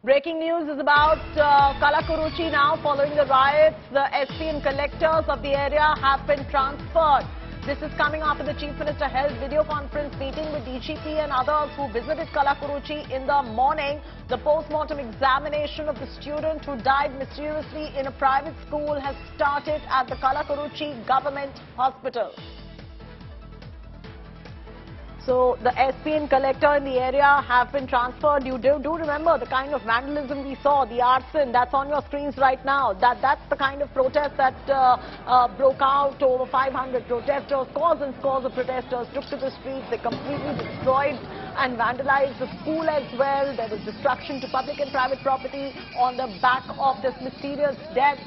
Breaking news is about Kallakuruchi now. Following the riots, the SP and collectors of the area have been transferred. This is coming after the Chief Minister held video conference meeting with DGP and others who visited Kallakuruchi in the morning. The post-mortem examination of the student who died mysteriously in a private school has started at the Kallakuruchi Government Hospital. So the SP and collector in the area have been transferred. You do remember the kind of vandalism we saw, the arson that's on your screens right now. That's the kind of protest that broke out. Over 500 protesters, scores and scores of protesters took to the streets. They completely destroyed and vandalized the school as well. There was destruction to public and private property on the back of this mysterious death.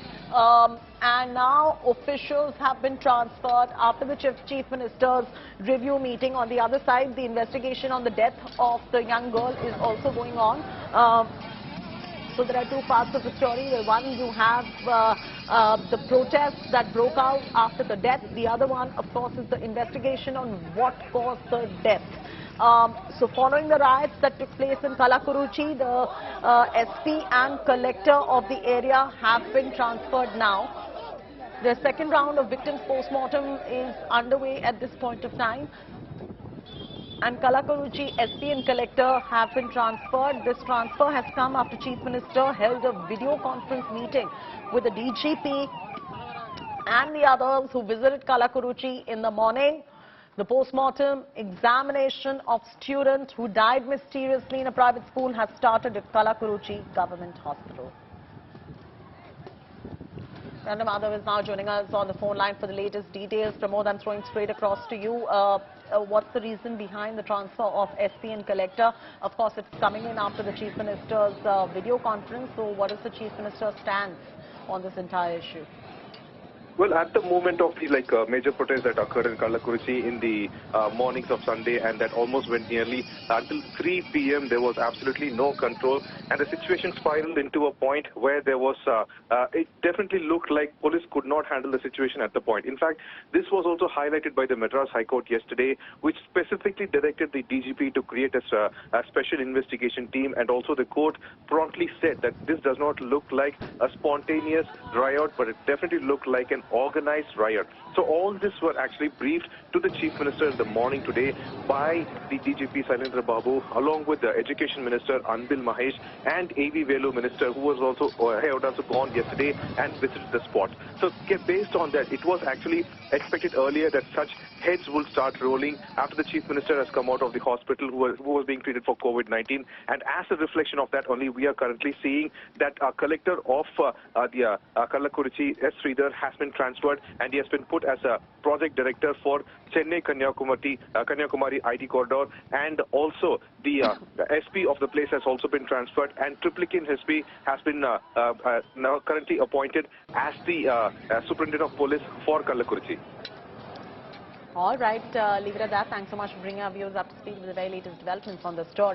And now officials have been transferred after the Chief Minister's review meeting. On the other side, the investigation on the death of the young girl is also going on. So there are two parts of the story. The one, you have the protests that broke out after the death. The other one, of course, is the investigation on what caused the death. So following the riots that took place in Kallakuruchi, the SP and collector of the area have been transferred now. The second round of victims post-mortem is underway at this point of time. And Kallakuruchi SP and collector have been transferred. This transfer has come after Chief Minister held a video conference meeting with the DGP and the others who visited Kallakuruchi in the morning. The post-mortem examination of student who died mysteriously in a private school has started at Kallakuruchi Government Hospital. Random Madhav is now joining us on the phone line for the latest details. Pramod, I'm throwing straight across to you. What's the reason behind the transfer of SP and collector? Of course, it's coming in after the Chief Minister's video conference. So what is the Chief Minister's stance on this entire issue? Well, at the moment of the major protests that occurred in Kallakuruchi in the mornings of Sunday, and that almost went nearly until 3 p.m. there was absolutely no control, and the situation spiraled into a point where there was, it definitely looked like police could not handle the situation at the point. In fact, this was also highlighted by the Madras High Court yesterday, which specifically directed the DGP to create a special investigation team, and also the court promptly said that this does not look like a spontaneous riot, but it definitely looked like an organized riot. So all this were actually briefed to the Chief Minister in the morning today by the DGP Sailendra Babu, along with the Education Minister Anbil Mahesh and AV Velu Minister, who was also gone yesterday and visited the spot. So based on that, it was actually expected earlier that such heads will start rolling after the Chief Minister has come out of the hospital who was being treated for COVID-19. And as a reflection of that only, we are currently seeing that a collector of the Kallakuruchi, S. Sridhar, has been transferred, and he has been put as a project director for Chennai-Kanyakumari IT corridor, and also the SP of the place has also been transferred, and Triplicane SP has been now currently appointed as the Superintendent of Police for Kallakuruchi. All right, leave it at that. Thanks so much for bringing our viewers up to speed with the very latest developments on the story.